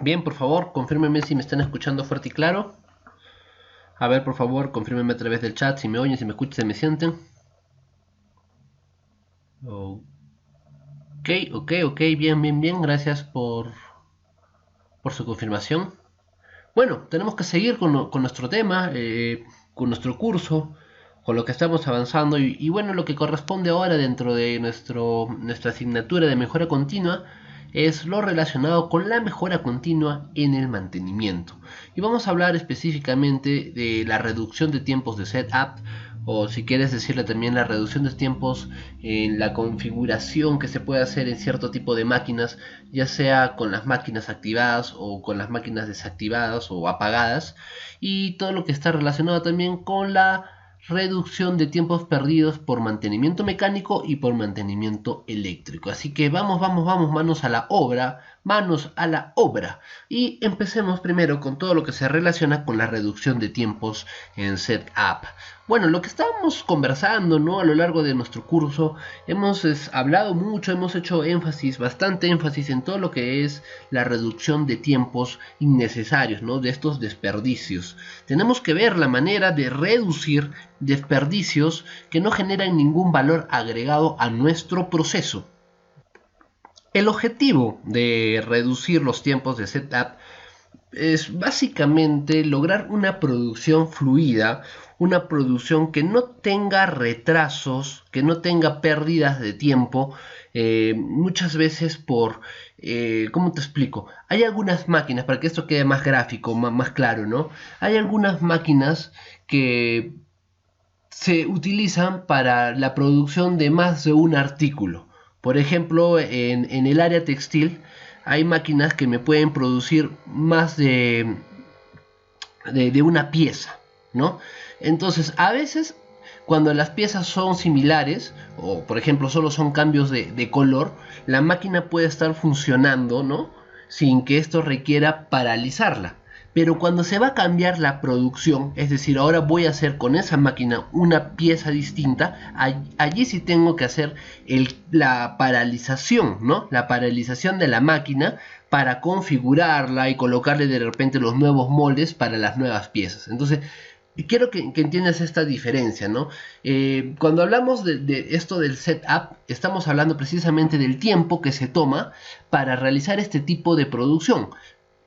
Bien, por favor, confírmenme si me están escuchando fuerte y claro. A ver, por favor, confírmenme a través del chat si me oyen, si me escuchan, si me sienten. Ok, bien. Gracias por su confirmación. Bueno, tenemos que seguir con nuestro tema, con nuestro curso, con lo que estamos avanzando y bueno, lo que corresponde ahora dentro de nuestra asignatura de mejora continua es lo relacionado con la mejora continua en el mantenimiento. Y vamos a hablar específicamente de la reducción de tiempos de setup, o si quieres decirle también la reducción de tiempos en la configuración que se puede hacer en cierto tipo de máquinas, ya sea con las máquinas activadas o con las máquinas desactivadas o apagadas, y todo lo que está relacionado también con la reducción de tiempos perdidos por mantenimiento mecánico y por mantenimiento eléctrico. Así que vamos, manos a la obra. Y empecemos primero con todo lo que se relaciona con la reducción de tiempos en setup. Bueno, lo que estábamos conversando, ¿no? A lo largo de nuestro curso, hemos hablado mucho, hemos hecho bastante énfasis en todo lo que es la reducción de tiempos innecesarios, ¿no? De estos desperdicios. Tenemos que ver la manera de reducir desperdicios que no generan ningún valor agregado a nuestro proceso. El objetivo de reducir los tiempos de setup es básicamente lograr una producción fluida, una producción que no tenga retrasos, que no tenga pérdidas de tiempo, muchas veces ¿cómo te explico? Hay algunas máquinas, para que esto quede más gráfico, más claro, ¿no? Hay algunas máquinas que se utilizan para la producción de más de un artículo. Por ejemplo, en el área textil hay máquinas que me pueden producir más de una pieza, ¿no? Entonces, a veces, cuando las piezas son similares, o por ejemplo solo son cambios de color, la máquina puede estar funcionando, ¿no? Sin que esto requiera paralizarla. Pero cuando se va a cambiar la producción, es decir, ahora voy a hacer con esa máquina una pieza distinta, allí sí tengo que hacer la paralización, ¿no? La paralización de la máquina para configurarla y colocarle de repente los nuevos moldes para las nuevas piezas. Entonces, quiero que entiendas esta diferencia, ¿no? Cuando hablamos de esto del setup, estamos hablando precisamente del tiempo que se toma para realizar este tipo de producción.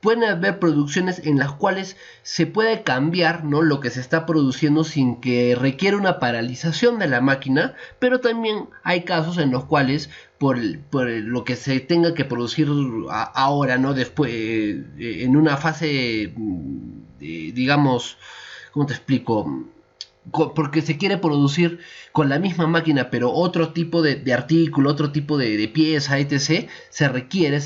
Pueden haber producciones en las cuales se puede cambiar, ¿no? Lo que se está produciendo sin que requiera una paralización de la máquina, pero también hay casos en los cuales por lo que se tenga que producir ahora, ¿no? Después, en una fase, digamos, ¿cómo te explico? Porque se quiere producir con la misma máquina, pero otro tipo de artículo, otro tipo de pieza, etc., se requiere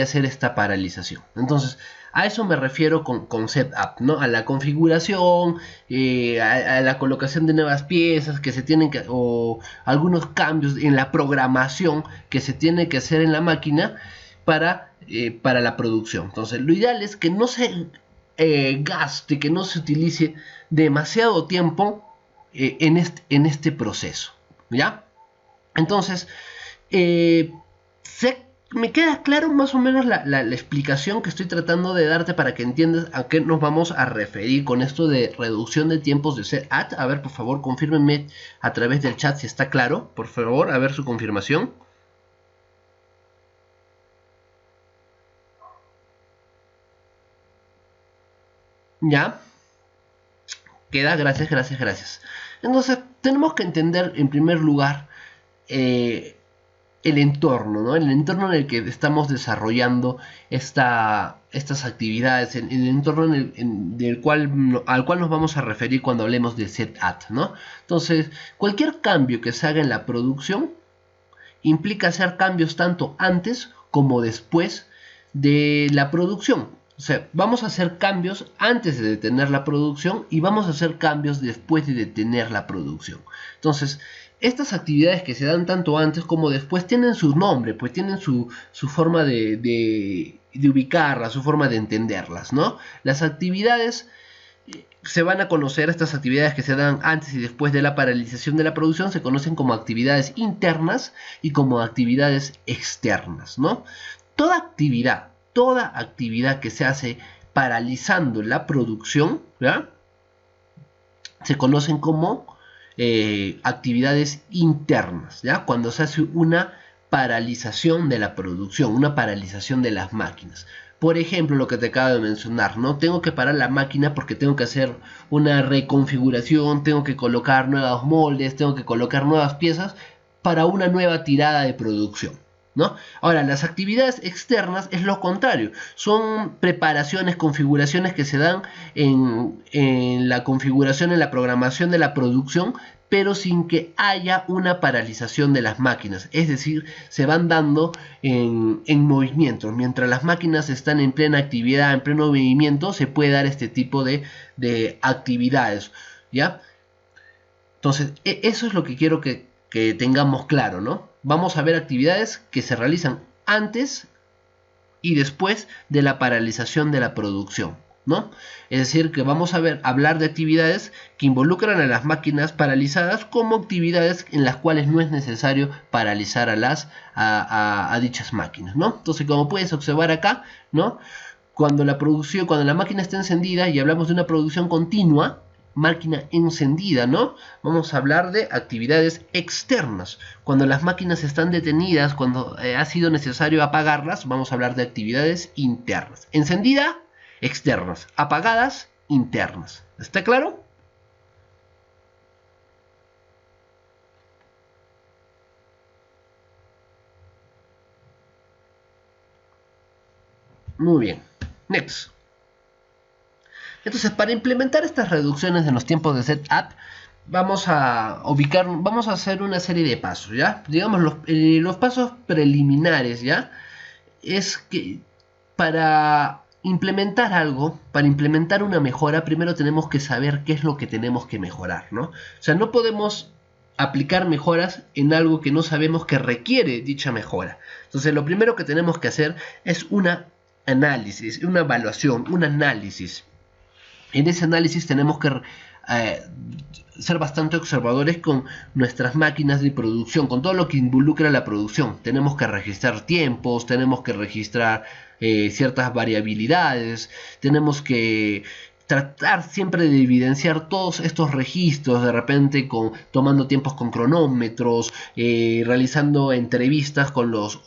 hacer esta paralización. Entonces, a eso me refiero con setup, ¿no? A la configuración, a la colocación de nuevas piezas que se tienen que, o algunos cambios en la programación que se tiene que hacer en la máquina para la producción. Entonces, lo ideal es que no se gaste, que no se utilice demasiado tiempo en este proceso, ¿ya? Entonces, me queda claro más o menos la explicación que estoy tratando de darte para que entiendas a qué nos vamos a referir con esto de reducción de tiempos de setup. A ver, por favor, confírmenme a través del chat si está claro, por favor, a ver su confirmación. ¿Ya? Queda, gracias. Entonces, tenemos que entender en primer lugar el entorno, ¿no? El entorno en el que estamos desarrollando estas actividades, el entorno al cual nos vamos a referir cuando hablemos de setup, ¿no? Entonces, cualquier cambio que se haga en la producción implica hacer cambios tanto antes como después de la producción. O sea, vamos a hacer cambios antes de detener la producción y vamos a hacer cambios después de detener la producción. Entonces, estas actividades que se dan tanto antes como después tienen su nombre, pues tienen su forma de ubicarlas, su forma de entenderlas, ¿no? Las actividades se van a conocer, estas actividades que se dan antes y después de la paralización de la producción se conocen como actividades internas y como actividades externas, ¿no? Toda toda actividad que se hace paralizando la producción, ¿ya?, se conocen como actividades internas, ¿ya? Cuando se hace una paralización de la producción, una paralización de las máquinas. Por ejemplo, lo que te acabo de mencionar, ¿no? Tengo que parar la máquina porque tengo que hacer una reconfiguración, tengo que colocar nuevos moldes, tengo que colocar nuevas piezas para una nueva tirada de producción, ¿no? Ahora, las actividades externas es lo contrario, son preparaciones, configuraciones que se dan en la configuración, en la programación de la producción, pero sin que haya una paralización de las máquinas, es decir, se van dando en movimiento. Mientras las máquinas están en plena actividad, en pleno movimiento, se puede dar este tipo de actividades, ¿ya? Entonces, eso es lo que quiero que tengamos claro, ¿no? Vamos a ver actividades que se realizan antes y después de la paralización de la producción, ¿no? Es decir, que vamos a hablar de actividades que involucran a las máquinas paralizadas como actividades en las cuales no es necesario paralizar a dichas máquinas, ¿no? Entonces, como puedes observar acá, ¿no?, cuando la máquina está encendida y hablamos de una producción continua, máquina encendida, ¿no?, vamos a hablar de actividades externas. Cuando las máquinas están detenidas, cuando ha sido necesario apagarlas, vamos a hablar de actividades internas. Encendida, externas. Apagadas, internas. ¿Está claro? Muy bien. Next. Entonces, para implementar estas reducciones en los tiempos de setup, vamos a hacer una serie de pasos, ¿ya? Digamos, los pasos preliminares, ¿ya? Es que para implementar algo, para implementar una mejora, primero tenemos que saber qué es lo que tenemos que mejorar, ¿no? O sea, no podemos aplicar mejoras en algo que no sabemos que requiere dicha mejora. Entonces, lo primero que tenemos que hacer es un análisis, una evaluación, un análisis. En ese análisis tenemos que ser bastante observadores con nuestras máquinas de producción, con todo lo que involucra la producción. Tenemos que registrar tiempos, tenemos que registrar ciertas variabilidades, tenemos que tratar siempre de evidenciar todos estos registros, de repente tomando tiempos con cronómetros, realizando entrevistas con los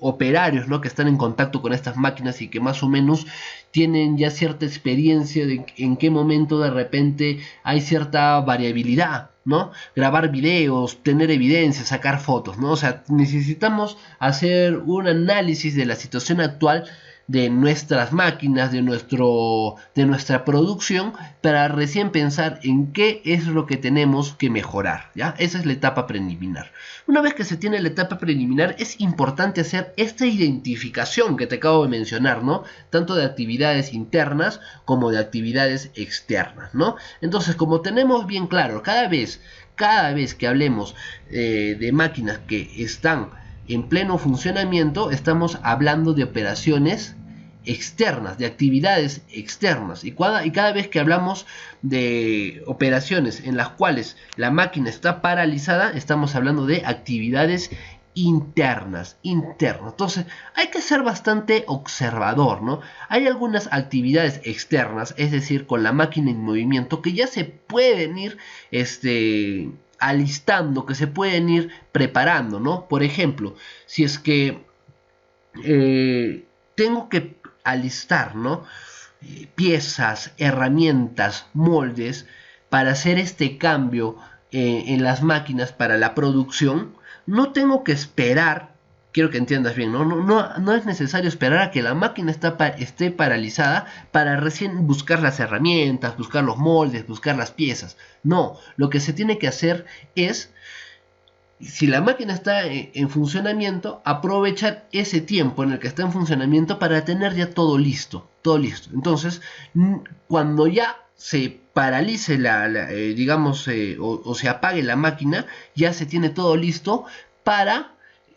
operarios, ¿no?, que están en contacto con estas máquinas y que más o menos tienen ya cierta experiencia de en qué momento de repente hay cierta variabilidad, ¿no? Grabar videos, tener evidencia, sacar fotos, ¿no? O sea, necesitamos hacer un análisis de la situación actual de nuestras máquinas, de nuestra producción, para recién pensar en qué es lo que tenemos que mejorar, ¿ya? Esa es la etapa preliminar. Una vez que se tiene la etapa preliminar, es importante hacer esta identificación que te acabo de mencionar, ¿no? Tanto de actividades internas como de actividades externas, ¿no? Entonces, como tenemos bien claro, cada vez que hablemos de máquinas que están en pleno funcionamiento, estamos hablando de operaciones externas, de actividades externas, y cada vez que hablamos de operaciones en las cuales la máquina está paralizada, estamos hablando de actividades internas. Entonces hay que ser bastante observador, ¿no? Hay algunas actividades externas, es decir, con la máquina en movimiento, que ya se pueden ir alistando, que se pueden ir preparando, ¿no? Por ejemplo, si es que tengo que alistar, ¿no?, piezas, herramientas, moldes para hacer este cambio en las máquinas para la producción, no tengo que esperar, quiero que entiendas bien, no es necesario esperar a que la máquina esté paralizada para recién buscar las herramientas, buscar los moldes, buscar las piezas. No, lo que se tiene que hacer es, si la máquina está en funcionamiento, aprovechar ese tiempo en el que está en funcionamiento para tener ya todo listo, Entonces, cuando ya se paralice digamos, o se apague la máquina, ya se tiene todo listo para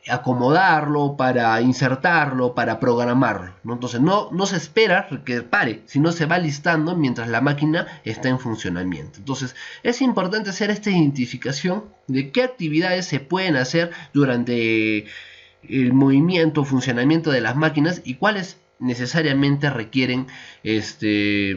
acomodarlo, para insertarlo, para programarlo, ¿no? Entonces no se espera que pare, sino se va listando mientras la máquina está en funcionamiento. Entonces es importante hacer esta identificación de qué actividades se pueden hacer durante el movimiento o funcionamiento de las máquinas y cuáles necesariamente requieren que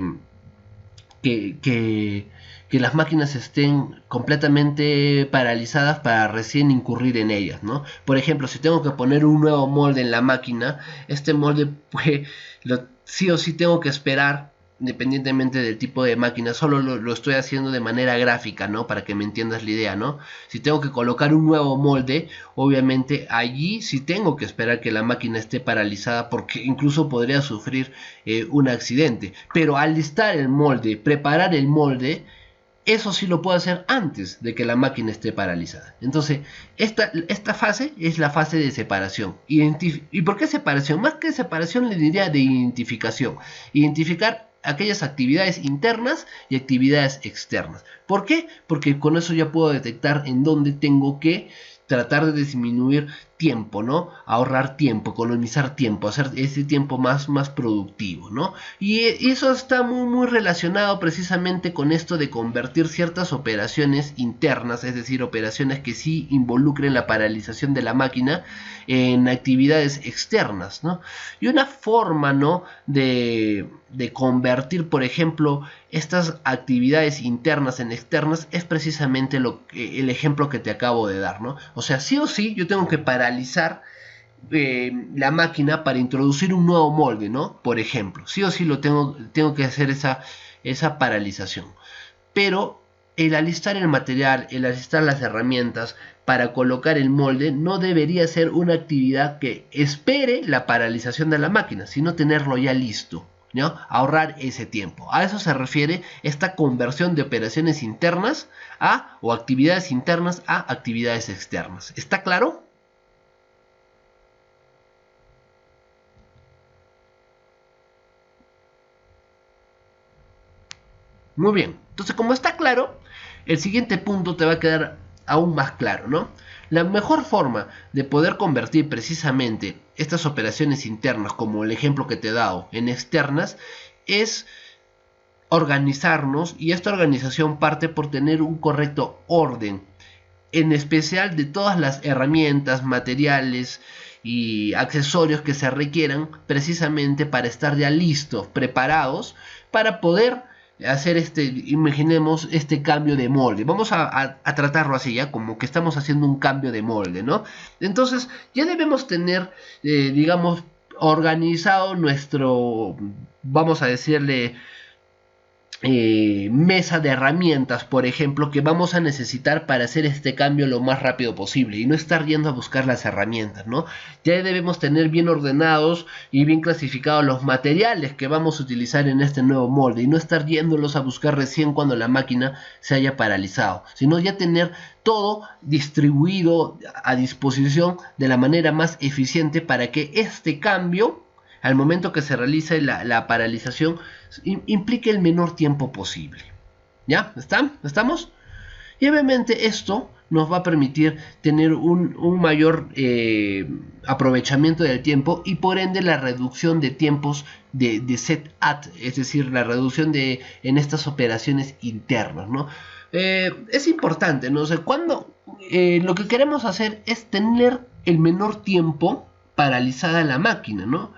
las máquinas estén completamente paralizadas para recién incurrir en ellas, ¿no? Por ejemplo, si tengo que poner un nuevo molde en la máquina, este molde pues, sí o sí tengo que esperar, independientemente del tipo de máquina. Solo lo estoy haciendo de manera gráfica, ¿no? Para que me entiendas la idea, ¿no? Si tengo que colocar un nuevo molde, obviamente allí sí tengo que esperar que la máquina esté paralizada, porque incluso podría sufrir un accidente. Pero al listar el molde, preparar el molde, eso sí lo puedo hacer antes de que la máquina esté paralizada. Entonces, esta fase es la fase de separación. ¿Y por qué separación? Más que separación le diría de identificación. Identificar aquellas actividades internas y actividades externas. ¿Por qué? Porque con eso ya puedo detectar en dónde tengo que tratar de disminuir tiempo, ¿no? Ahorrar tiempo, economizar tiempo, hacer ese tiempo más productivo, ¿no? Y eso está muy relacionado precisamente con esto de convertir ciertas operaciones internas, es decir, operaciones que sí involucren la paralización de la máquina, en actividades externas, ¿no? Y una forma, ¿no? de convertir, por ejemplo, estas actividades internas en externas es precisamente el ejemplo que te acabo de dar, ¿no? O sea, sí o sí yo tengo que paralizar la máquina para introducir un nuevo molde, ¿no? Por ejemplo, sí o sí tengo que hacer esa paralización. Pero el alistar el material, el alistar las herramientas para colocar el molde no debería ser una actividad que espere la paralización de la máquina, sino tenerlo ya listo, ¿no? Ahorrar ese tiempo. A eso se refiere esta conversión de operaciones internas o actividades internas a actividades externas. ¿Está claro? Muy bien. Entonces, como está claro, el siguiente punto te va a quedar aún más claro, ¿no? La mejor forma de poder convertir precisamente estas operaciones internas, como el ejemplo que te he dado, en externas, es organizarnos, y esta organización parte por tener un correcto orden, en especial de todas las herramientas, materiales y accesorios que se requieran precisamente para estar ya listos, preparados para poder hacer imaginemos este cambio de molde. Vamos a tratarlo así, ya como que estamos haciendo un cambio de molde, ¿no? Entonces ya debemos tener, digamos, organizado nuestro, vamos a decirle, mesa de herramientas, por ejemplo, que vamos a necesitar para hacer este cambio lo más rápido posible y no estar yendo a buscar las herramientas, ¿no? Ya debemos tener bien ordenados y bien clasificados los materiales que vamos a utilizar en este nuevo molde y no estar yéndolos a buscar recién cuando la máquina se haya paralizado, sino ya tener todo distribuido a disposición de la manera más eficiente para que este cambio, al momento que se realice la paralización, implique el menor tiempo posible. ¿Ya? ¿Estamos? Y obviamente esto nos va a permitir tener un mayor aprovechamiento del tiempo y por ende la reducción de tiempos de set-at, es decir, la reducción en estas operaciones internas, ¿no? Es importante, ¿no? O sea, cuando lo que queremos hacer es tener el menor tiempo paralizada la máquina, ¿no?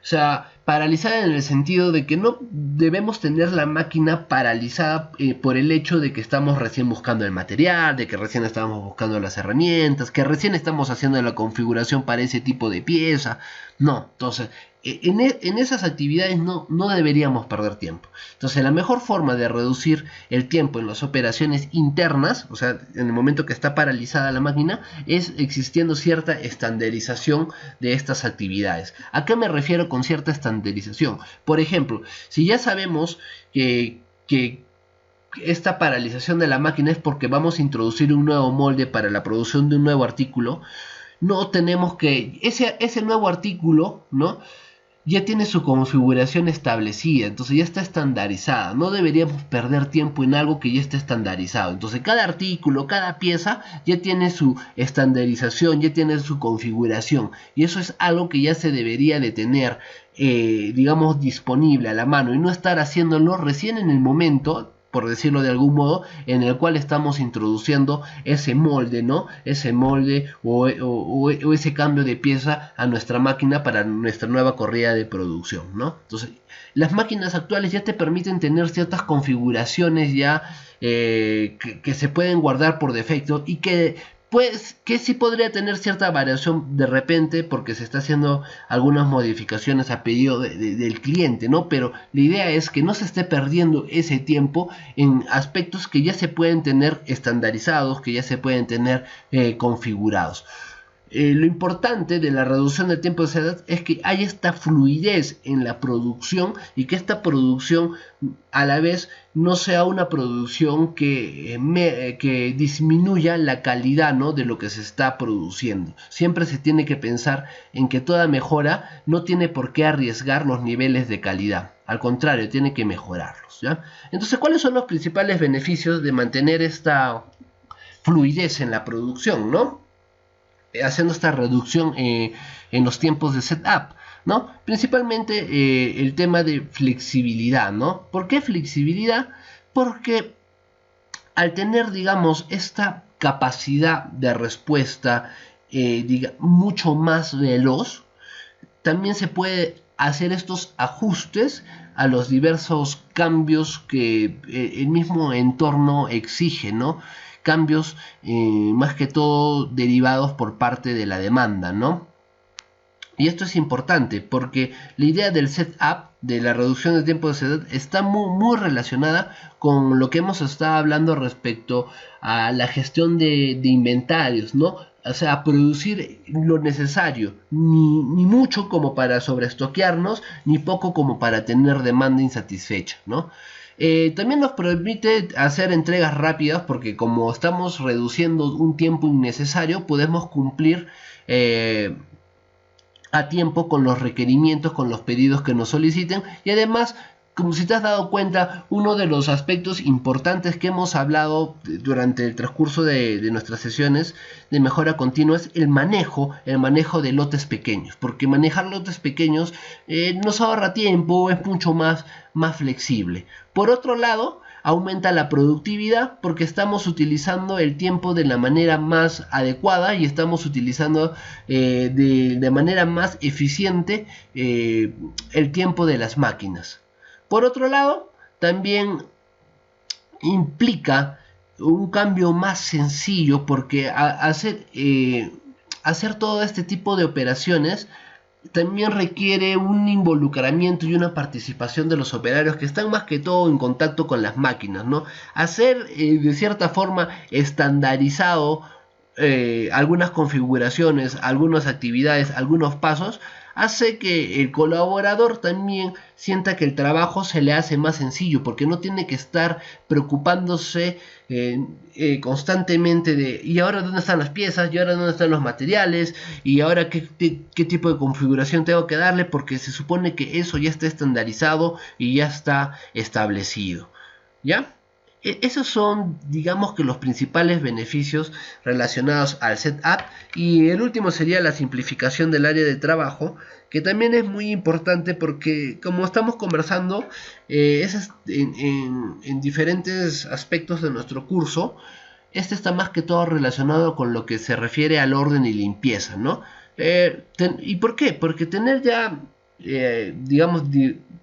O sea, paralizada en el sentido de que no debemos tener la máquina paralizada por el hecho de que estamos recién buscando el material, de que recién estamos buscando las herramientas, que recién estamos haciendo la configuración para ese tipo de pieza. No, entonces, en esas actividades no deberíamos perder tiempo. Entonces, la mejor forma de reducir el tiempo en las operaciones internas, o sea, en el momento que está paralizada la máquina, es existiendo cierta estandarización de estas actividades. ¿A qué me refiero con cierta estandarización? Por ejemplo, si ya sabemos que esta paralización de la máquina es porque vamos a introducir un nuevo molde para la producción de un nuevo artículo, no tenemos que ese nuevo artículo, ¿no?, ya tiene su configuración establecida, entonces ya está estandarizada. No deberíamos perder tiempo en algo que ya está estandarizado. Entonces cada artículo, cada pieza ya tiene su estandarización, ya tiene su configuración, y eso es algo que ya se debería de tener, digamos, disponible a la mano y no estar haciéndolo recién en el momento por decirlo de algún modo, en el cual estamos introduciendo ese molde, ¿no? Ese molde o ese cambio de pieza a nuestra máquina para nuestra nueva corrida de producción, ¿no? Entonces, las máquinas actuales ya te permiten tener ciertas configuraciones ya que se pueden guardar por defecto y que pues que sí podría tener cierta variación de repente porque se está haciendo algunas modificaciones a pedido del cliente, ¿no? Pero la idea es que no se esté perdiendo ese tiempo en aspectos que ya se pueden tener estandarizados, que ya se pueden tener configurados. Lo importante de la reducción del tiempo de setup es que hay esta fluidez en la producción y que esta producción a la vez no sea una producción que disminuya la calidad, ¿no?, de lo que se está produciendo. Siempre se tiene que pensar en que toda mejora no tiene por qué arriesgar los niveles de calidad. Al contrario, tiene que mejorarlos, ¿ya? Entonces, ¿cuáles son los principales beneficios de mantener esta fluidez en la producción, ¿no? Haciendo esta reducción en los tiempos de setup, ¿no? Principalmente el tema de flexibilidad, ¿no? ¿Por qué flexibilidad? Porque al tener, digamos, esta capacidad de respuesta mucho más veloz, también se puede hacer estos ajustes a los diversos cambios que el mismo entorno exige, ¿no? Cambios más que todo derivados por parte de la demanda, ¿no? Y esto es importante porque la idea del setup, de la reducción del tiempo de setup, está muy relacionada con lo que hemos estado hablando respecto a la gestión de inventarios, ¿no? O sea, producir lo necesario, ni mucho como para sobreestoquearnos, ni poco como para tener demanda insatisfecha, ¿no? También nos permite hacer entregas rápidas porque como estamos reduciendo un tiempo innecesario, podemos cumplir a tiempo con los requerimientos, con los pedidos que nos soliciten. Y además, como si te has dado cuenta, uno de los aspectos importantes que hemos hablado durante el transcurso de nuestras sesiones de mejora continua es el manejo de lotes pequeños, porque manejar lotes pequeños nos ahorra tiempo, es mucho más flexible. Por otro lado, aumenta la productividad porque estamos utilizando el tiempo de la manera más adecuada y estamos utilizando de manera más eficiente el tiempo de las máquinas. Por otro lado, también implica un cambio más sencillo porque hacer todo este tipo de operaciones también requiere un involucramiento y una participación de los operarios que están más que todo en contacto con las máquinas, ¿no? Hacer de cierta forma estandarizado algunas configuraciones, algunas actividades, algunos pasos, hace que el colaborador también sienta que el trabajo se le hace más sencillo porque no tiene que estar preocupándose constantemente de ¿y ahora dónde están las piezas? ¿Y ahora dónde están los materiales? ¿Y ahora qué tipo de configuración tengo que darle? Porque se supone que eso ya está estandarizado y ya está establecido, ¿ya? Esos son, digamos, que los principales beneficios relacionados al setup. Y el último sería la simplificación del área de trabajo, que también es muy importante porque, como estamos conversando en diferentes aspectos de nuestro curso, este está más que todo relacionado con lo que se refiere al orden y limpieza, ¿no? ¿Y por qué? Porque tener ya, digamos,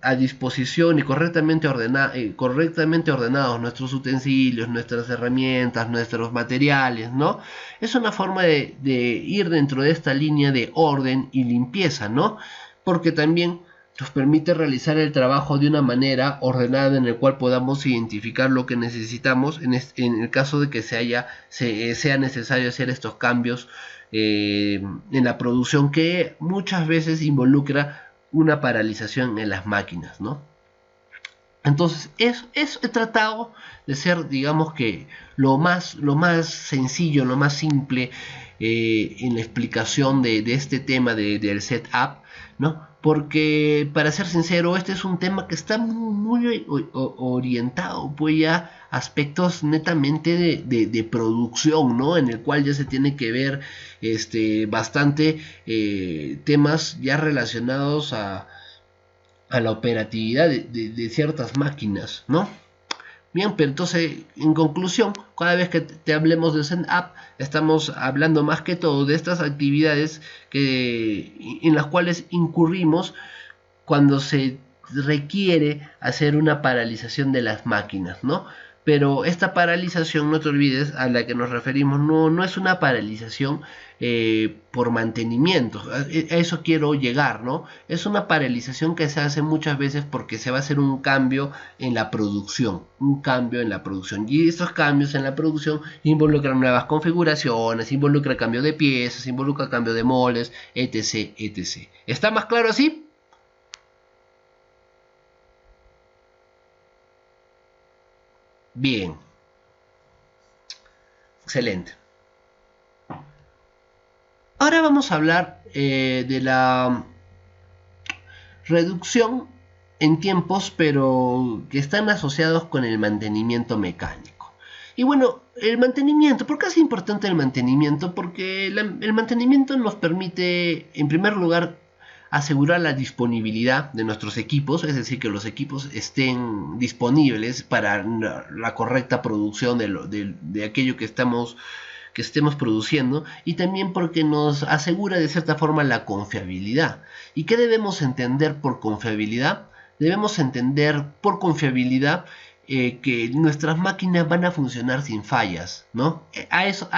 a disposición y correctamente ordenados nuestros utensilios, nuestras herramientas, nuestros materiales, ¿no? Es una forma de ir dentro de esta línea de orden y limpieza, ¿no? Porque también nos permite realizar el trabajo de una manera ordenada en el cual podamos identificar lo que necesitamos en el caso de que sea necesario hacer estos cambios en la producción que muchas veces involucra una paralización en las máquinas, ¿no? Entonces he tratado de ser, digamos, que lo más sencillo, lo más simple en la explicación de este tema del setup, ¿no? Porque, para ser sincero, este es un tema que está muy orientado pues ya a aspectos netamente de producción, ¿no? En el cual ya se tiene que ver bastante temas ya relacionados a la operatividad de ciertas máquinas, ¿no? Bien, pero entonces, en conclusión, cada vez que te hablemos de Zen-Up, estamos hablando más que todo de estas actividades en las cuales incurrimos cuando se requiere hacer una paralización de las máquinas, ¿no? Pero esta paralización, no te olvides, a la que nos referimos, no es una paralización por mantenimiento. A eso quiero llegar, ¿no? Es una paralización que se hace muchas veces porque se va a hacer un cambio en la producción. Un cambio en la producción. Y estos cambios en la producción involucran nuevas configuraciones, involucra cambio de piezas, involucra cambio de moldes, etc, etc. ¿Está más claro así? Bien, excelente. Ahora vamos a hablar de la reducción en tiempos, pero que están asociados con el mantenimiento mecánico. Y bueno, el mantenimiento, ¿por qué es importante el mantenimiento? Porque el mantenimiento nos permite, en primer lugar, asegurar la disponibilidad de nuestros equipos, es decir, que los equipos estén disponibles para la correcta producción de aquello que estemos produciendo, y también porque nos asegura de cierta forma la confiabilidad. ¿Y qué debemos entender por confiabilidad? Debemos entender por confiabilidad que nuestras máquinas van a funcionar sin fallas, ¿no? Eso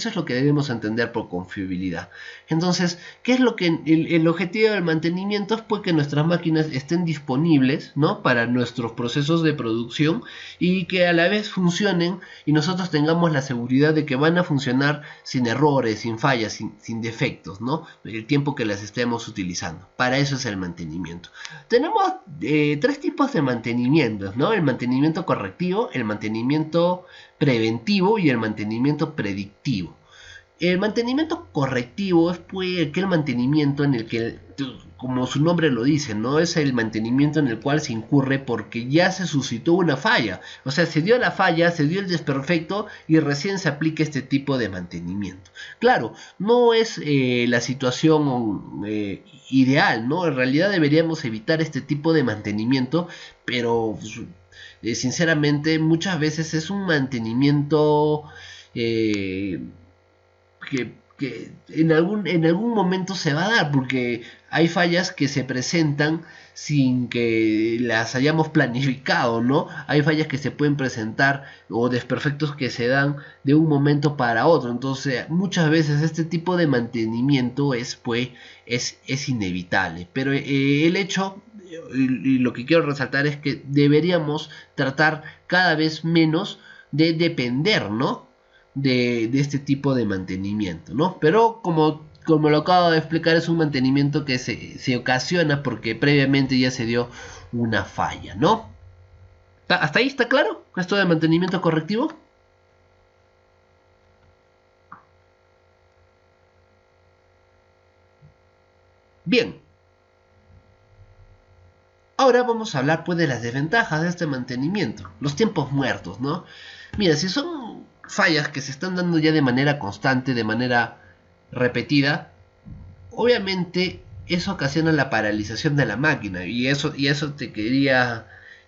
es lo que debemos entender por confiabilidad. Entonces, ¿qué es lo que el objetivo del mantenimiento? Es pues que nuestras máquinas estén disponibles, ¿no? Para nuestros procesos de producción, y que a la vez funcionen y nosotros tengamos la seguridad de que van a funcionar sin errores, sin fallas, sin defectos, ¿no? El tiempo que las estemos utilizando. Para eso es el mantenimiento. Tenemos tres tipos de mantenimientos, ¿no? El mantenimiento correctivo, el mantenimiento preventivo y el mantenimiento predictivo. El mantenimiento correctivo es pues aquel mantenimiento en el que, como su nombre lo dice, no es el mantenimiento en el cual se incurre porque ya se suscitó una falla. O sea, se dio la falla, se dio el desperfecto y recién se aplica este tipo de mantenimiento. Claro, no es la situación ideal, ¿no? En realidad deberíamos evitar este tipo de mantenimiento, pero sinceramente muchas veces es un mantenimiento que en algún momento se va a dar, porque hay fallas que se presentan sin que las hayamos planificado, ¿no? Hay fallas que se pueden presentar o desperfectos que se dan de un momento para otro. Entonces, muchas veces este tipo de mantenimiento es inevitable. Pero el hecho y lo que quiero resaltar es que deberíamos tratar cada vez menos de depender, ¿no? De este tipo de mantenimiento, ¿no? Pero como lo acabo de explicar, es un mantenimiento que se ocasiona porque previamente ya se dio una falla, ¿no? ¿Hasta ahí está claro esto de mantenimiento correctivo? Bien. Ahora vamos a hablar pues de las desventajas de este mantenimiento, los tiempos muertos, ¿no? Mira, si son fallas que se están dando ya de manera constante, de manera repetida, obviamente eso ocasiona la paralización de la máquina, y eso te quería,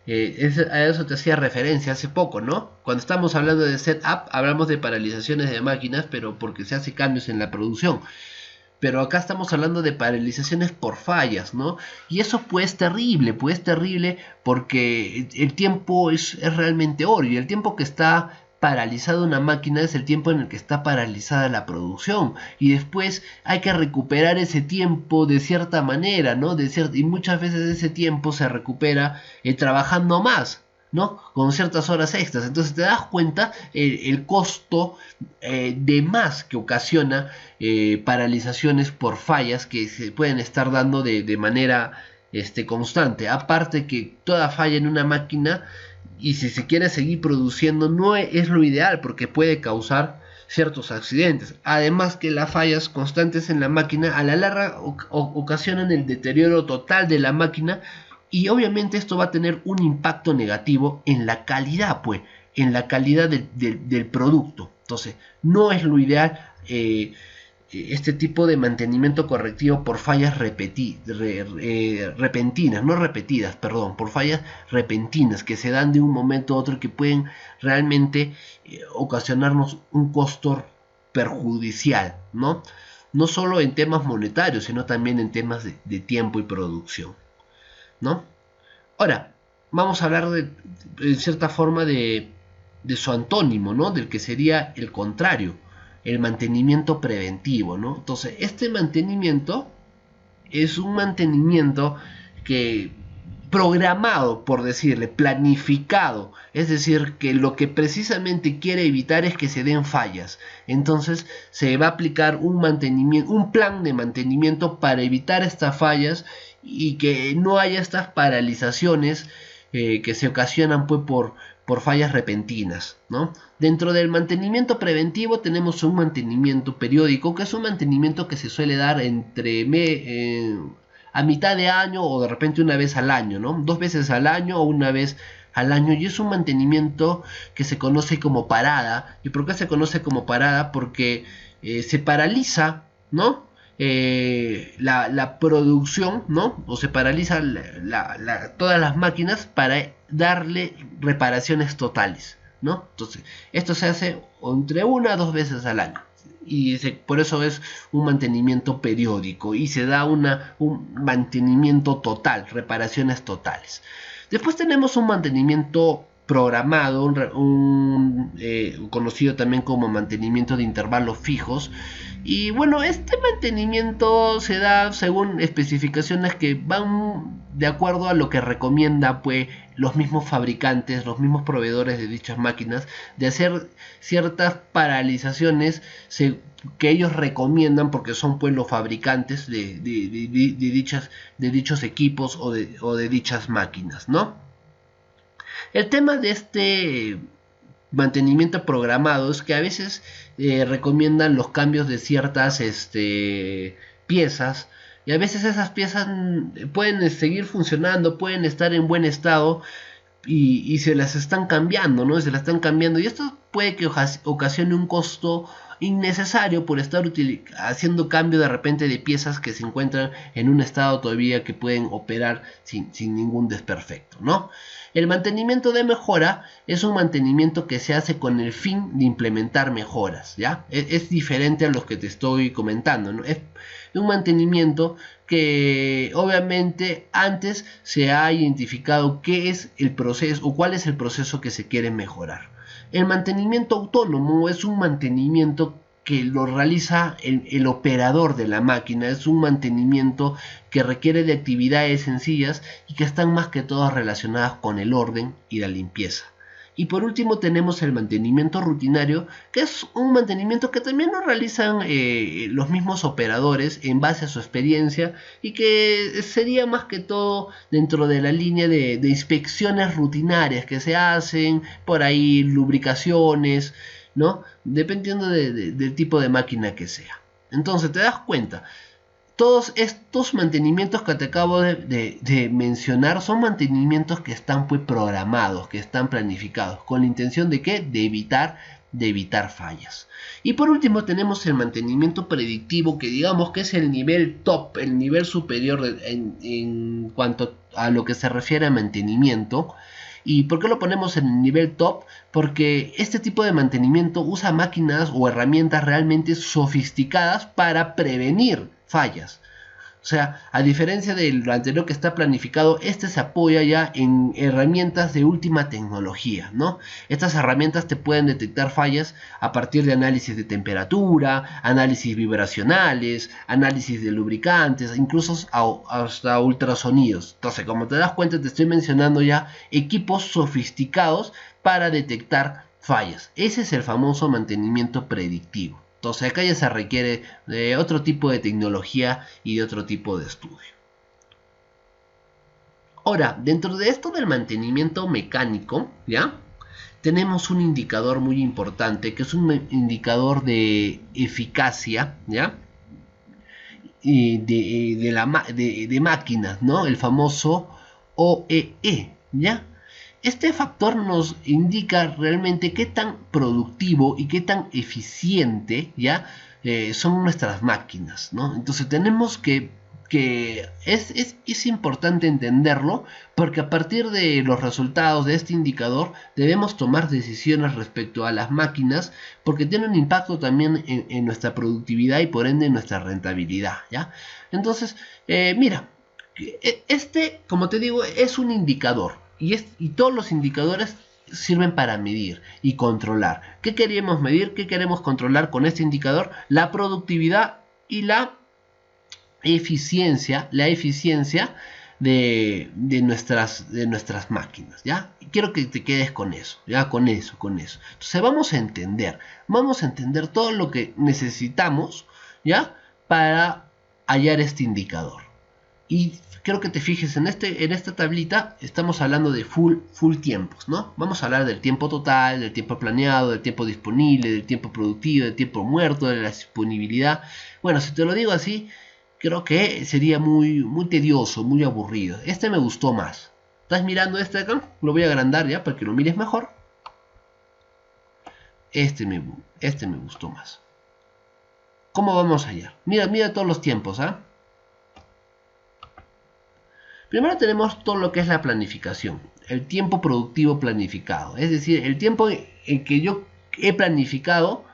a eso te hacía referencia hace poco, ¿no? Cuando estamos hablando de setup, hablamos de paralizaciones de máquinas, pero porque se hace cambios en la producción. Pero acá estamos hablando de paralizaciones por fallas, ¿no? Y eso pues terrible porque el tiempo es realmente oro, y el tiempo que está paralizada una máquina es el tiempo en el que está paralizada la producción, y después hay que recuperar ese tiempo de cierta manera, ¿no? Y muchas veces ese tiempo se recupera trabajando más, ¿no? Con ciertas horas extras. Entonces te das cuenta el costo de más que ocasiona paralizaciones por fallas que se pueden estar dando de manera constante. Aparte que toda falla en una máquina, y si se quiere seguir produciendo, no es lo ideal porque puede causar ciertos accidentes. Además que las fallas constantes en la máquina a la larga ocasionan el deterioro total de la máquina, y obviamente esto va a tener un impacto negativo en la calidad, pues, en la calidad del producto. Entonces, no es lo ideal este tipo de mantenimiento correctivo por fallas repentinas, no repetidas, perdón, por fallas repentinas que se dan de un momento a otro, que pueden realmente ocasionarnos un costo perjudicial, ¿no? No solo en temas monetarios, sino también en temas de tiempo y producción, ¿no? Ahora, vamos a hablar de cierta forma de su antónimo, ¿no? Del que sería el contrario, el mantenimiento preventivo, ¿no? Entonces, este mantenimiento es un mantenimiento que programado, por decirle, planificado, es decir, que lo que precisamente quiere evitar es que se den fallas. Entonces se va a aplicar un mantenimiento, un plan de mantenimiento para evitar estas fallas y que no haya estas paralizaciones que se ocasionan pues por fallas repentinas, ¿no? Dentro del mantenimiento preventivo tenemos un mantenimiento periódico, que es un mantenimiento que se suele dar a mitad de año o de repente una vez al año, ¿no? 2 veces al año o una vez al año, y es un mantenimiento que se conoce como parada. ¿Y por qué se conoce como parada? Porque se paraliza, ¿no? La producción, ¿no? O se paraliza todas las máquinas para darle reparaciones totales, ¿no? Entonces, esto se hace entre 1 a 2 veces al año. Y por eso es un mantenimiento periódico y se da un mantenimiento total, reparaciones totales. Después tenemos un mantenimiento programado, conocido también como mantenimiento de intervalos fijos. Y bueno, este mantenimiento se da según especificaciones que van de acuerdo a lo que recomienda pues los mismos fabricantes, los mismos proveedores de dichas máquinas, de hacer ciertas paralizaciones que ellos recomiendan, porque son pues los fabricantes de dichos equipos o de dichas máquinas, ¿no? El tema de este mantenimiento programado es que a veces recomiendan los cambios de ciertas piezas, y a veces esas piezas pueden seguir funcionando, pueden estar en buen estado y se las están cambiando, ¿no? Se las están cambiando, y esto puede que ocasione un costo innecesario por estar haciendo cambio de repente de piezas que se encuentran en un estado todavía que pueden operar sin ningún desperfecto, ¿no? El mantenimiento de mejora es un mantenimiento que se hace con el fin de implementar mejoras, ¿ya? Es diferente a los que te estoy comentando, ¿no? Es un mantenimiento que obviamente antes se ha identificado qué es el proceso o cuál es el proceso que se quiere mejorar. El mantenimiento autónomo es un mantenimiento que lo realiza el operador de la máquina. Es un mantenimiento que requiere de actividades sencillas y que están más que todas relacionadas con el orden y la limpieza. Y por último tenemos el mantenimiento rutinario, que es un mantenimiento que también lo realizan los mismos operadores en base a su experiencia, y que sería más que todo dentro de la línea de inspecciones rutinarias que se hacen, por ahí lubricaciones, ¿no? Dependiendo del tipo de máquina que sea. Entonces te das cuenta, todos estos mantenimientos que te acabo de mencionar son mantenimientos que están pues programados, que están planificados, con la intención de ¿qué? De evitar fallas. Y por último tenemos el mantenimiento predictivo, que digamos que es el nivel top, el nivel superior en cuanto a lo que se refiere a mantenimiento. ¿Y por qué lo ponemos en el nivel top? Porque este tipo de mantenimiento usa máquinas o herramientas realmente sofisticadas para prevenir fallas. O sea, a diferencia de lo anterior que está planificado, este se apoya ya en herramientas de última tecnología, ¿no? Estas herramientas te pueden detectar fallas a partir de análisis de temperatura, análisis vibracionales, análisis de lubricantes, incluso hasta ultrasonidos. Entonces, como te das cuenta, te estoy mencionando ya equipos sofisticados para detectar fallas. Ese es el famoso mantenimiento predictivo. Entonces acá ya se requiere de otro tipo de tecnología y de otro tipo de estudio. Ahora, dentro de esto del mantenimiento mecánico, ¿ya? Tenemos un indicador muy importante, que es un indicador de eficacia, ¿ya? Y de máquinas, ¿no? El famoso OEE, ¿ya? Este factor nos indica realmente qué tan productivo y qué tan eficiente, ¿ya? son nuestras máquinas, ¿no? Entonces tenemos que es importante entenderlo, porque a partir de los resultados de este indicador debemos tomar decisiones respecto a las máquinas, porque tienen un impacto también en nuestra productividad y por ende en nuestra rentabilidad, ¿ya? Entonces, mira, este, como te digo, es un indicador y todos los indicadores sirven para medir y controlar. ¿Qué queremos medir? ¿Qué queremos controlar con este indicador? La productividad y la eficiencia de nuestras máquinas, ¿ya? Quiero que te quedes con eso, ¿ya? Con eso. Entonces vamos a entender todo lo que necesitamos, ¿ya? Para hallar este indicador. Y quiero que te fijes en esta tablita, estamos hablando de full tiempos, ¿no? Vamos a hablar del tiempo total, del tiempo planeado, del tiempo disponible, del tiempo productivo, del tiempo muerto, de la disponibilidad. Bueno, si te lo digo así, creo que sería muy tedioso, muy aburrido. Este me gustó más. ¿Estás mirando este acá? Lo voy a agrandar ya para que lo mires mejor. Este me gustó más. ¿Cómo vamos allá? Mira todos los tiempos, ¿ah? Primero tenemos todo lo que es la planificación, el tiempo productivo planificado, es decir, el tiempo en que yo he planificado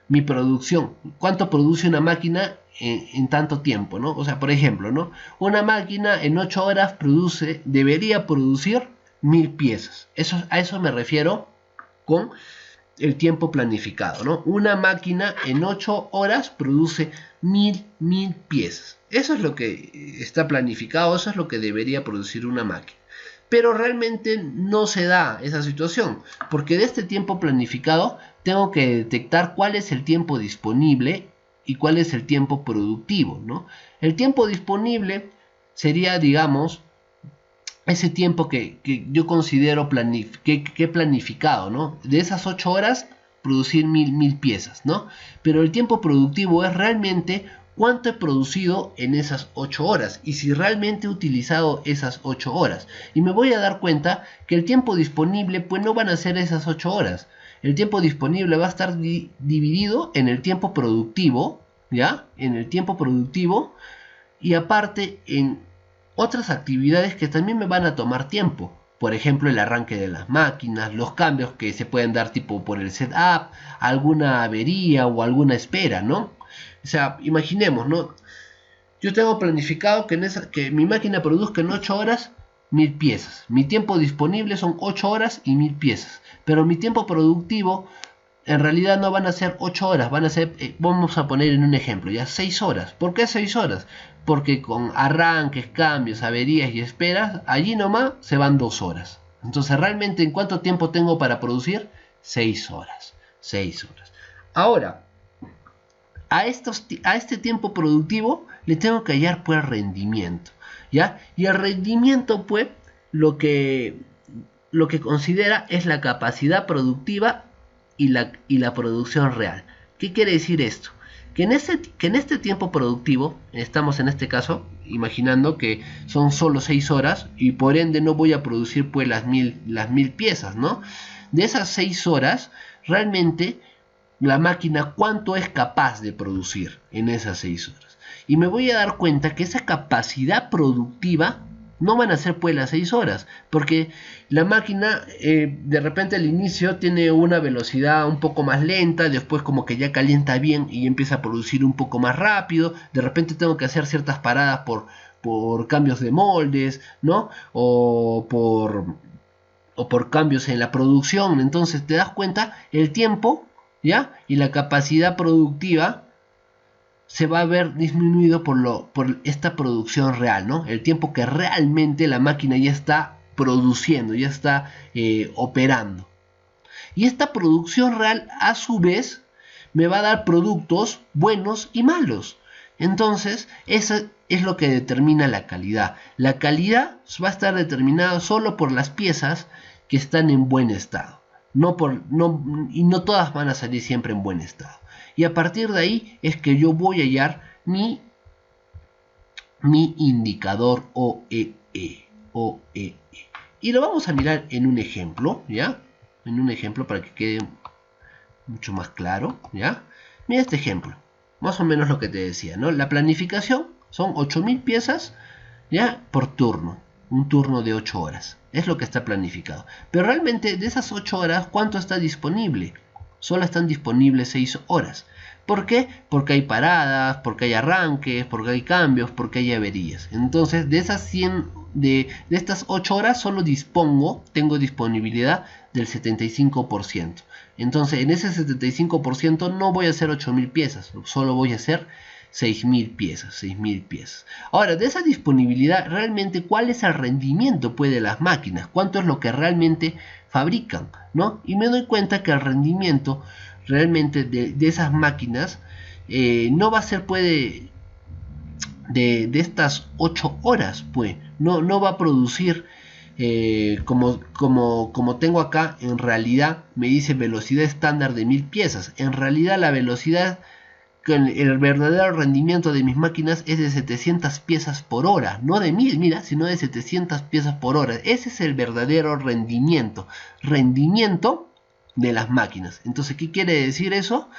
mi producción, cuánto produce una máquina en tanto tiempo, ¿no? O sea, por ejemplo, ¿no? Una máquina en 8 horas debería producir 1000 piezas. A eso me refiero con el tiempo planificado, ¿no? Una máquina en 8 horas produce 1000 piezas. Eso es lo que está planificado, eso es lo que debería producir una máquina. Pero realmente no se da esa situación, porque de este tiempo planificado tengo que detectar cuál es el tiempo disponible y cuál es el tiempo productivo, ¿no? El tiempo disponible sería, digamos, ese tiempo que yo considero que he planificado, ¿no? De esas 8 horas, producir 1000 piezas, ¿no? Pero el tiempo productivo es realmente cuánto he producido en esas 8 horas y si realmente he utilizado esas 8 horas. Y me voy a dar cuenta que el tiempo disponible, pues no van a ser esas 8 horas. El tiempo disponible va a estar dividido en el tiempo productivo, ¿ya? En el tiempo productivo y aparte en otras actividades que también me van a tomar tiempo. Por ejemplo, el arranque de las máquinas, los cambios que se pueden dar tipo por el setup, alguna avería o alguna espera, ¿no? O sea, imaginemos, ¿no? Yo tengo planificado que mi máquina produzca en 8 horas 1000 piezas. Mi tiempo disponible son 8 horas y 1000 piezas. Pero mi tiempo productivo en realidad no van a ser 8 horas, van a ser, vamos a poner en un ejemplo, ya 6 horas. ¿Por qué 6 horas? Porque con arranques, cambios, averías y esperas, allí nomás se van 2 horas. Entonces, ¿realmente en cuánto tiempo tengo para producir? 6 horas. 6 horas. Ahora, a este tiempo productivo le tengo que hallar pues rendimiento, ¿ya? Y el rendimiento pues lo que considera es la capacidad productiva y la producción real. ¿Qué quiere decir esto? Que en este tiempo productivo, estamos en este caso imaginando que son solo 6 horas y por ende no voy a producir pues las mil piezas, ¿no? De esas 6 horas, realmente la máquina cuánto es capaz de producir en esas 6 horas. Y me voy a dar cuenta que esa capacidad productiva no van a ser pues las 6 horas, porque la máquina de repente al inicio tiene una velocidad un poco más lenta, después como que ya calienta bien y empieza a producir un poco más rápido, de repente tengo que hacer ciertas paradas por cambios de moldes, ¿no? O por cambios en la producción, entonces te das cuenta el tiempo, ¿ya? Y la capacidad productiva se va a ver disminuido por esta producción real, ¿no? El tiempo que realmente la máquina ya está produciendo, ya está operando. Y esta producción real, a su vez, me va a dar productos buenos y malos. Entonces, eso es lo que determina la calidad. La calidad va a estar determinada solo por las piezas que están en buen estado. Y no todas van a salir siempre en buen estado. Y a partir de ahí es que yo voy a hallar mi indicador OEE. Y lo vamos a mirar en un ejemplo, ¿ya? En un ejemplo para que quede mucho más claro, ¿ya? Mira este ejemplo. Más o menos lo que te decía, ¿no? La planificación son 8.000 piezas, ¿ya? Por turno. Un turno de 8 horas. Es lo que está planificado. Pero realmente de esas 8 horas, ¿cuánto está disponible? Solo están disponibles 6 horas. ¿Por qué? Porque hay paradas, porque hay arranques, porque hay cambios, porque hay averías. Entonces, de esas 100, de estas 8 horas solo tengo disponibilidad del 75%. Entonces, en ese 75% no voy a hacer 8.000 piezas, solo voy a hacer 6.000 piezas, 6.000 piezas. Ahora, de esa disponibilidad, realmente, ¿cuál es el rendimiento pues, de las máquinas? ¿Cuánto es lo que realmente fabrican? ¿No? Y me doy cuenta que el rendimiento realmente de esas máquinas no va a ser pues de estas 8 horas pues no va a producir como tengo acá. En realidad me dice velocidad estándar de 1000 piezas. En realidad la velocidad, el verdadero rendimiento de mis máquinas es de 700 piezas por hora, no de 1000, mira, sino de 700 piezas por hora. Ese es el verdadero rendimiento de las máquinas. Entonces, ¿qué quiere decir eso?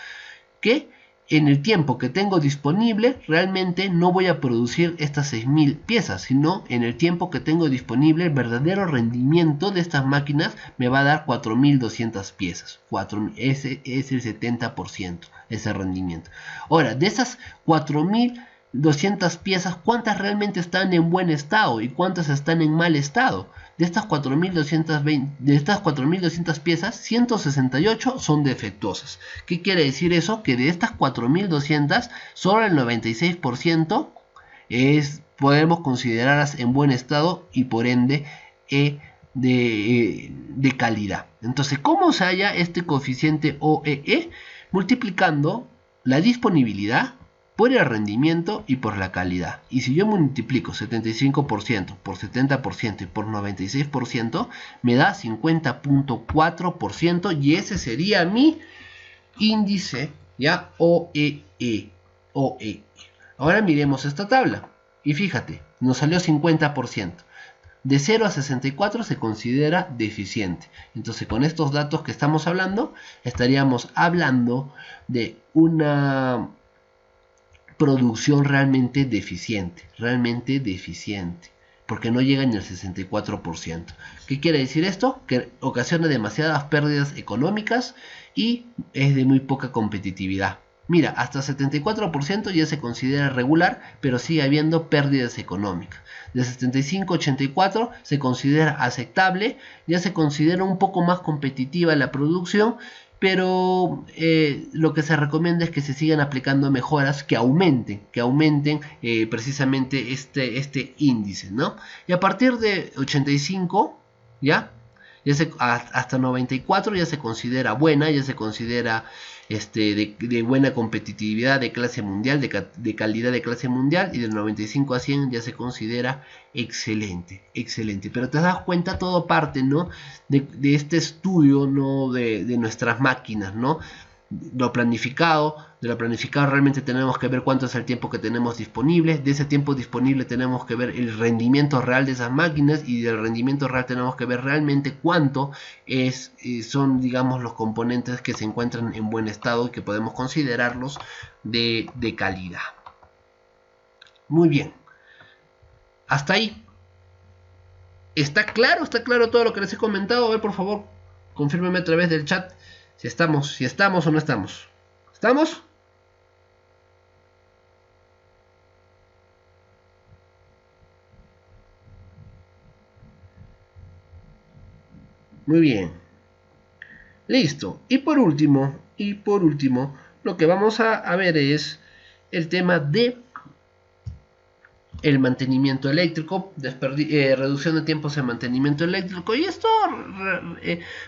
Que en el tiempo que tengo disponible realmente no voy a producir estas 6.000 piezas, sino en el tiempo que tengo disponible el verdadero rendimiento de estas máquinas me va a dar 4.200 piezas. Ese es el 70%, ese rendimiento. Ahora, de esas 4.200 piezas, ¿cuántas realmente están en buen estado y cuántas están en mal estado? De estas 4.200 piezas, 168 son defectuosas. ¿Qué quiere decir eso? Que de estas 4.200, solo el 96% podemos considerarlas en buen estado y por ende de calidad. Entonces, ¿cómo se halla este coeficiente OEE? Multiplicando la disponibilidad por el rendimiento y por la calidad. Y si yo multiplico 75% por 70% y por 96%, me da 50.4% y ese sería mi índice, ¿ya? OEE. Ahora miremos esta tabla y fíjate, nos salió 50%. De 0 a 64 se considera deficiente. Entonces, con estos datos que estamos hablando, estaríamos hablando de una producción realmente deficiente, porque no llega ni al 64%. ¿Qué quiere decir esto? Que ocasiona demasiadas pérdidas económicas y es de muy poca competitividad. Mira, hasta 74% ya se considera regular, pero sigue habiendo pérdidas económicas. De 75 a 84 se considera aceptable, ya se considera un poco más competitiva la producción, pero lo que se recomienda es que se sigan aplicando mejoras que aumenten precisamente este índice, ¿no? Y a partir de 85, hasta 94 ya se considera buena, ya se considera de buena competitividad de clase mundial, de calidad de clase mundial, y del 95 a 100 ya se considera excelente. Pero te das cuenta, todo parte, ¿no? de este estudio, ¿no? de nuestras máquinas, ¿no? De lo planificado realmente tenemos que ver cuánto es el tiempo que tenemos disponible. De ese tiempo disponible tenemos que ver el rendimiento real de esas máquinas, y del rendimiento real tenemos que ver realmente cuánto son, digamos, los componentes que se encuentran en buen estado y que podemos considerarlos de calidad. Muy bien, hasta ahí. ¿Está claro todo lo que les he comentado? A ver, por favor, confírmeme a través del chat si estamos o no estamos. ¿Estamos? Muy bien. Listo. Y por último, lo que vamos a ver es el tema de el mantenimiento eléctrico, reducción de tiempos en mantenimiento eléctrico. Y esto,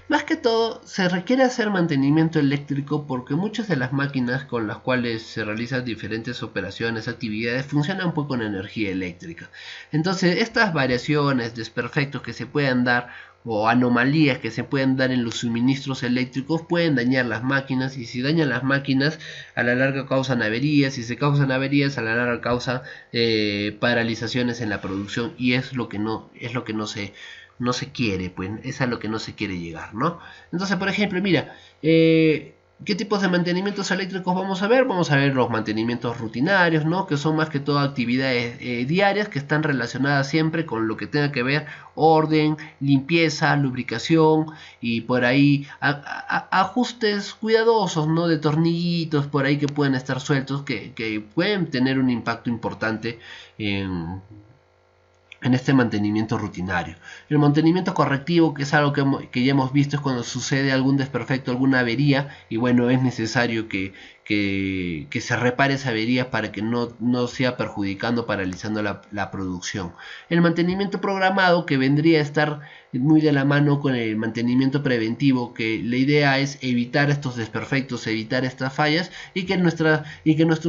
más que todo, se requiere hacer mantenimiento eléctrico porque muchas de las máquinas con las cuales se realizan diferentes operaciones, actividades, funcionan pues con energía eléctrica. Entonces, estas variaciones, desperfectos que se puedan dar o anomalías que se pueden dar en los suministros eléctricos pueden dañar las máquinas, y si dañan las máquinas, a la larga causan averías, y si causan averías, a la larga causan paralizaciones en la producción, y es lo que no se quiere, pues es a lo que no se quiere llegar, ¿no? Entonces, por ejemplo, mira, ¿Qué tipos de mantenimientos eléctricos vamos a ver? Vamos a ver los mantenimientos rutinarios, ¿no? Que son más que todo actividades diarias que están relacionadas siempre con lo que tenga que ver orden, limpieza, lubricación y por ahí ajustes cuidadosos, ¿no? De tornillitos por ahí que pueden estar sueltos, que pueden tener un impacto importante en este mantenimiento rutinario. El mantenimiento correctivo, que es algo que ya hemos visto, es cuando sucede algún desperfecto, alguna avería, y bueno, es necesario que se repare esa avería para que no sea perjudicando, paralizando la producción. El mantenimiento programado, que vendría a estar muy de la mano con el mantenimiento preventivo, que la idea es evitar estos desperfectos, evitar estas fallas y que nuestro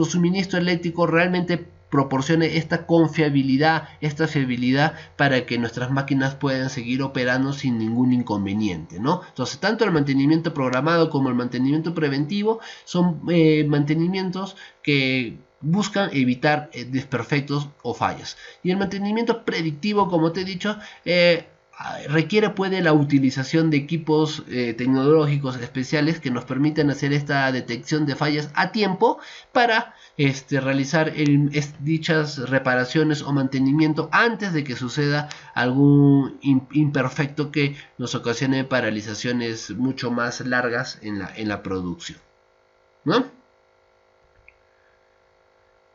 suministro eléctrico realmente proporcione esta confiabilidad, esta fiabilidad para que nuestras máquinas puedan seguir operando sin ningún inconveniente, ¿no? Entonces, tanto el mantenimiento programado como el mantenimiento preventivo son mantenimientos que buscan evitar desperfectos o fallas. Y el mantenimiento predictivo, como te he dicho, requiere la utilización de equipos tecnológicos especiales que nos permiten hacer esta detección de fallas a tiempo para realizar dichas reparaciones o mantenimiento antes de que suceda algún imperfecto que nos ocasione paralizaciones mucho más largas en la producción, ¿no?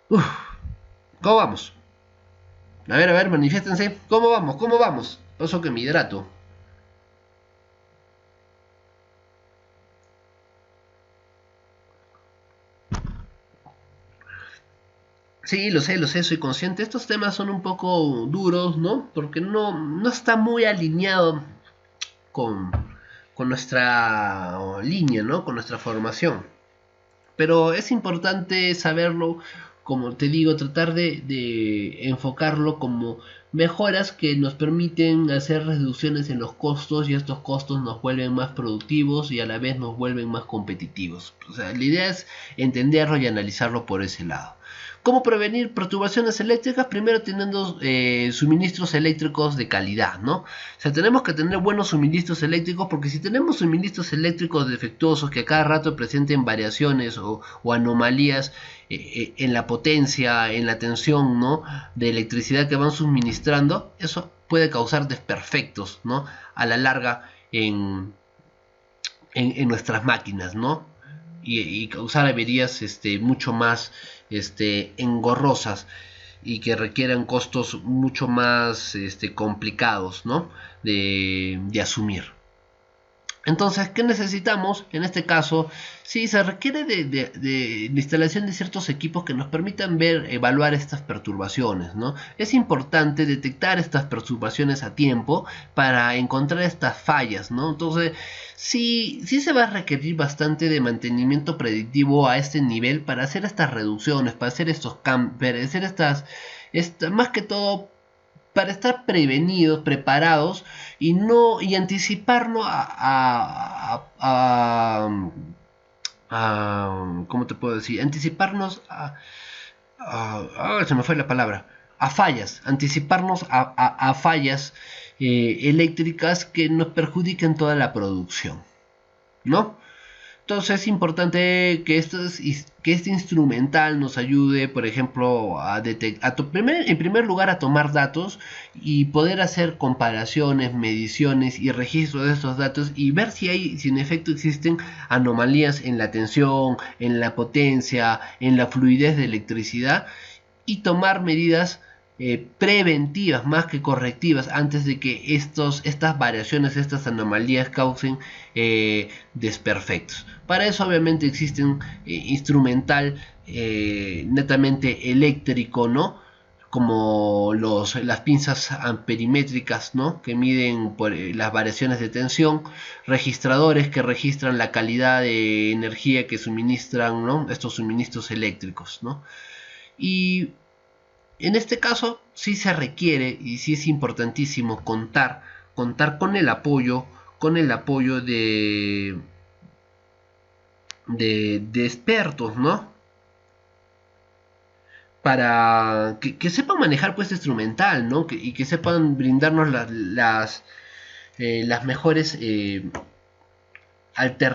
¿Cómo vamos? A ver, manifiéstense. ¿Cómo vamos? ¿Cómo vamos? Paso que me hidrato. Sí, lo sé, soy consciente. Estos temas son un poco duros, ¿no? Porque no está muy alineado con, con nuestra línea, ¿no? Con nuestra formación. Pero es importante saberlo, como te digo, tratar de enfocarlo como mejoras que nos permiten hacer reducciones en los costos y estos costos nos vuelven más productivos y a la vez nos vuelven más competitivos. O sea, la idea es entenderlo y analizarlo por ese lado. ¿Cómo prevenir perturbaciones eléctricas? Primero teniendo suministros eléctricos de calidad, ¿no? O sea, tenemos que tener buenos suministros eléctricos porque si tenemos suministros eléctricos defectuosos que a cada rato presenten variaciones o anomalías en la potencia, en la tensión, ¿no? De electricidad que van suministrando, eso puede causar desperfectos, ¿no? A la larga en nuestras máquinas, ¿no? Y causar averías mucho más engorrosas y que requieran costos mucho más complicados, ¿no? de asumir. Entonces, ¿qué necesitamos? En este caso, sí, se requiere de instalación de ciertos equipos que nos permitan evaluar estas perturbaciones, ¿no? Es importante detectar estas perturbaciones a tiempo para encontrar estas fallas, ¿no? Entonces, sí se va a requerir bastante de mantenimiento predictivo a este nivel para hacer estas reducciones, para hacer estos cambios, para hacer más que todo para estar prevenidos, preparados y anticiparnos ¿cómo te puedo decir? Anticiparnos se me fue la palabra, a fallas, anticiparnos a fallas eléctricas que nos perjudiquen toda la producción, ¿no? Entonces es importante que este instrumental nos ayude, por ejemplo, en primer lugar a tomar datos y poder hacer comparaciones, mediciones y registro de estos datos y ver si en efecto existen anomalías en la tensión, en la potencia, en la fluidez de electricidad y tomar medidas preventivas más que correctivas antes de que estas variaciones, estas anomalías causen desperfectos. Para eso obviamente existen instrumental netamente eléctrico, ¿no? Como las pinzas amperimétricas, ¿no? Que miden las variaciones de tensión, registradores que registran la calidad de energía que suministran, ¿no? Estos suministros eléctricos, ¿no? Y en este caso sí se requiere y sí es importantísimo contar con el apoyo de expertos, ¿no? Para que sepan manejar pues este instrumental, ¿no? Y que sepan brindarnos las mejores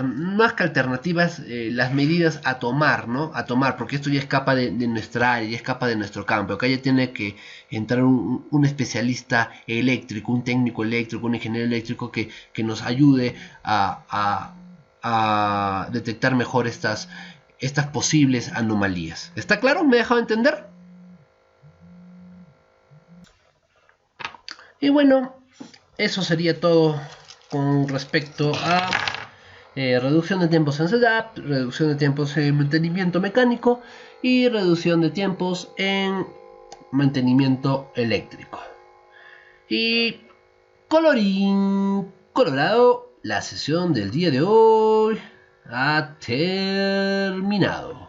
más que alternativas, las medidas a tomar, ¿no? A tomar, porque esto ya escapa de nuestra área, ya escapa de nuestro campo. Acá ya tiene que entrar un especialista eléctrico, un técnico eléctrico, un ingeniero eléctrico que nos ayude a detectar mejor estas posibles anomalías. ¿Está claro? ¿Me he dejado entender? Y bueno, eso sería todo con respecto a reducción de tiempos en setup, reducción de tiempos en mantenimiento mecánico y reducción de tiempos en mantenimiento eléctrico. Y colorín colorado, la sesión del día de hoy ha terminado.